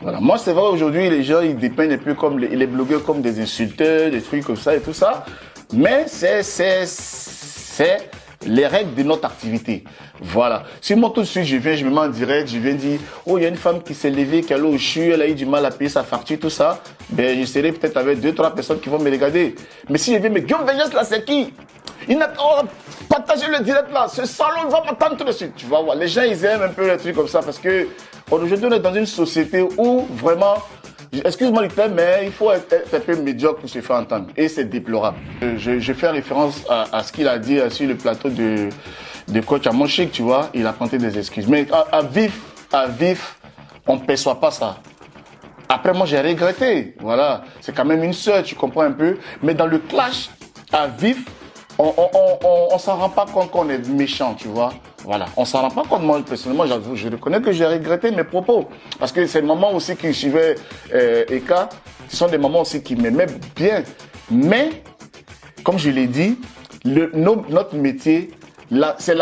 Voilà. Moi, c'est vrai, aujourd'hui, les gens, ils dépeignent un peu comme les blogueurs comme des insulteurs, des trucs comme ça et tout ça. Mais c'est les règles de notre activité. Voilà. Si moi, tout de suite, je viens, je me mets en direct, je viens dire, oh, il y a une femme qui s'est levée, qui est allée au CHU, elle a eu du mal à payer sa facture, tout ça. Ben, je serai peut-être avec 2-3 personnes qui vont me regarder. Mais si je viens, mais Guillaume Vegas, là, c'est qui? Il n'a pas partagé le direct là. Ce salon, il va m'attendre tout de suite. Tu vas voir. Les gens, ils aiment un peu les trucs comme ça parce que aujourd'hui, on est dans une société où vraiment, excuse-moi le terme, mais il faut être un peu médiocre pour se faire entendre. Et c'est déplorable. Je fais référence à ce qu'il a dit sur le plateau de coach Amonchik, tu vois. Il a planté des excuses. Mais à vif, on ne perçoit pas ça. Après, moi, j'ai regretté. Voilà. C'est quand même une sœur, tu comprends un peu. Mais dans le clash, à vif, on s'en rend pas compte qu'on est méchant, tu vois. Voilà, on s'en rend pas compte. Moi, personnellement, je reconnais que j'ai regretté mes propos. Parce que c'est le moment aussi que je suivais Eka. Ce sont des moments aussi qui m'aimaient bien. Mais, comme je l'ai dit, notre métier, c'est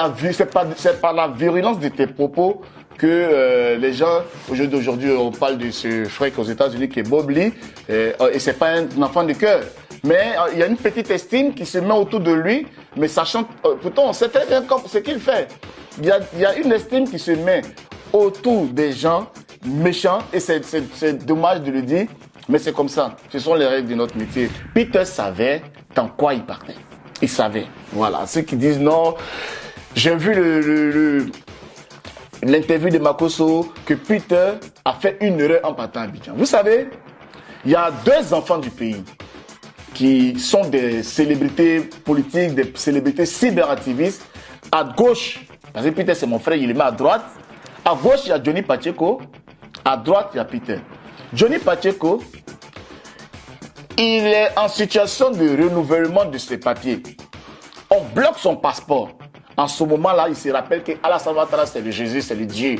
pas la virulence de tes propos que les gens, aujourd'hui, on parle de ce frère aux États-Unis qui est Bob Lee, et c'est pas un enfant de cœur. Mais il y a une petite estime qui se met autour de lui, mais sachant, pourtant on sait très bien ce qu'il fait. Il y a une estime qui se met autour des gens méchants, et c'est dommage de le dire, mais c'est comme ça. Ce sont les règles de notre métier. Peter savait dans quoi il partait. Il savait. Voilà. Ceux qui disent non, j'ai vu l'interview de Makosso que Peter a fait une erreur en partant à Abidjan. Vous savez, il y a 2 enfants du pays qui sont des célébrités politiques, des célébrités cyberactivistes. À gauche, parce que Peter c'est mon frère, il est mis à droite. À gauche, il y a Johnny Pacheco. À droite, il y a Peter. Johnny Pacheco, il est en situation de renouvellement de ses papiers. On bloque son passeport. En ce moment-là, il se rappelle qu'Alassane Ouattara, c'est le Jésus, c'est le Dieu.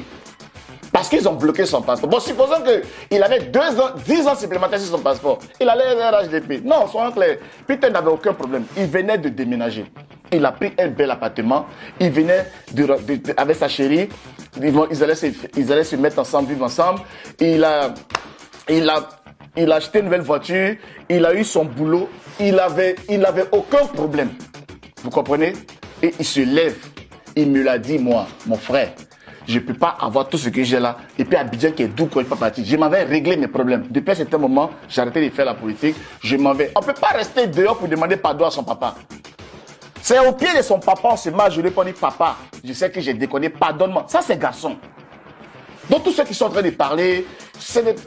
Parce qu'ils ont bloqué son passeport. Bon, supposons qu'il avait 10 ans supplémentaires sur son passeport. Il allait à RHDP. Non, soyons clairs. Peter n'avait aucun problème. Il venait de déménager. Il a pris un bel appartement. Il venait avec sa chérie. Ils allaient se mettre ensemble, vivre ensemble. Il a acheté une nouvelle voiture. Il a eu son boulot. Il avait aucun problème. Vous comprenez? Et il se lève. Il me l'a dit, moi, mon frère. Je ne peux pas avoir tout ce que j'ai là. Et puis Abidjan qui est doux quand il n'est pas parti. Je m'avais réglé mes problèmes. Depuis un certain moment, j'ai arrêté de faire la politique. Je m'en vais. On ne peut pas rester dehors pour demander pardon à son papa. C'est au pied de son papa, on se marre, je lui ai dit papa, je sais que j'ai déconné, pardonne-moi. Ça, c'est garçon. Donc tous ceux qui sont en train de parler,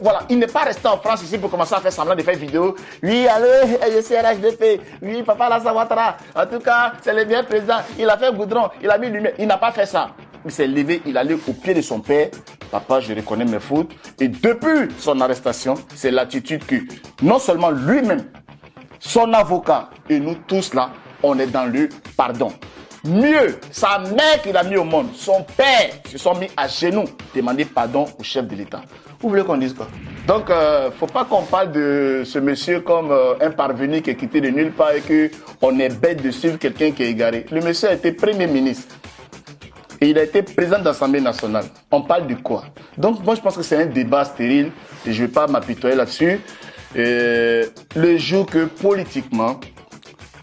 voilà, il n'est pas resté en France ici pour commencer à faire semblant de faire vidéo. Oui, allô, je suis RHDP. Oui, papa Alassane Ouattara. En tout cas, c'est le meilleur président. Il a fait goudron, il a mis lumière. Il n'a pas fait ça. Il s'est levé, il allait au pied de son père. Papa, je reconnais mes fautes. Et depuis son arrestation, c'est l'attitude que non seulement lui-même, son avocat et nous tous là, on est dans le pardon. Mieux, sa mère qu'il a mis au monde, son père, se sont mis à genoux, demander pardon au chef de l'État. Vous voulez qu'on dise quoi? Donc, faut pas qu'on parle de ce monsieur comme un parvenu qui est quitté de nulle part et qu'on est bête de suivre quelqu'un qui est égaré. Le monsieur a été Premier ministre. Et il a été président de l'Assemblée nationale. On parle de quoi? Donc, moi, je pense que c'est un débat stérile et je ne vais pas m'apitoyer là-dessus. Le jour que, politiquement,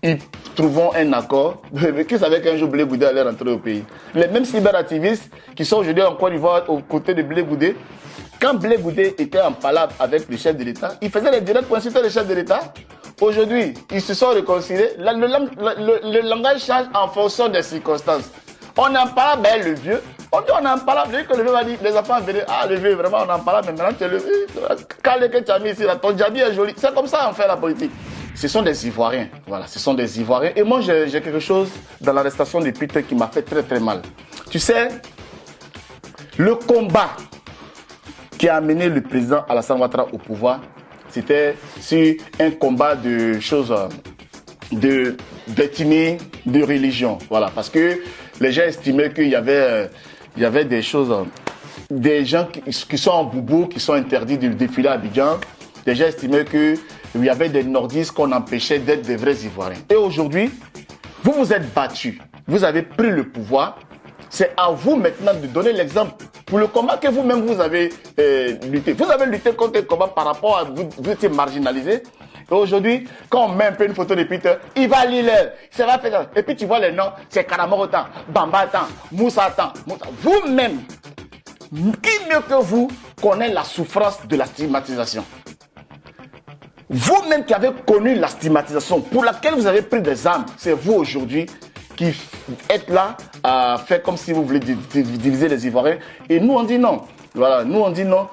ils trouveront un accord, qui savait qu'un jour Blé Goudé allait rentrer au pays. Les mêmes cyberactivistes qui sont aujourd'hui en Côte d'Ivoire aux côtés de Blé Goudé, quand Blé Goudé était en palabre avec le chef de l'État, il faisait les directs pour insulter le chef de l'État. Aujourd'hui, ils se sont réconciliés. Le langage change en fonction des circonstances. On en parle, ben le vieux. On dit on en parle, que le vieux va dire, les enfants venaient, ah le vieux, vraiment on en parle, mais maintenant tu es le vieux. Quand que tu as mis ici, là, ton djabi est joli. C'est comme ça on fait la politique. Ce sont des Ivoiriens, voilà, ce sont des Ivoiriens. Et moi j'ai quelque chose dans l'arrestation de Peter qui m'a fait très très mal. Tu sais, le combat qui a amené le président Alassane Ouattara au pouvoir, c'était sur un combat de choses, d'ethnie, de religion, voilà, parce que les gens estimaient qu'il y avait des choses, des gens qui sont en boubou, qui sont interdits de défiler à Abidjan. Les gens estimaient qu'il y avait des nordistes qu'on empêchait d'être des vrais Ivoiriens. Et aujourd'hui, vous vous êtes battus, vous avez pris le pouvoir. C'est à vous maintenant de donner l'exemple pour le combat que vous-même vous avez lutté. Vous avez lutté contre un combat par rapport à vous étiez marginalisé. Et aujourd'hui, quand on met un peu une photo de Peter, il va lire, ça va faire ça. Et puis tu vois les noms, c'est Karamoro Tan, Bamba Tan, Moussa Tan. Vous-même, qui mieux que vous connaît la souffrance de la stigmatisation? Vous-même qui avez connu la stigmatisation, pour laquelle vous avez pris des armes, c'est vous aujourd'hui qui êtes là à faire comme si vous voulez diviser les Ivoiriens. Et nous on dit non. Voilà, nous on dit non.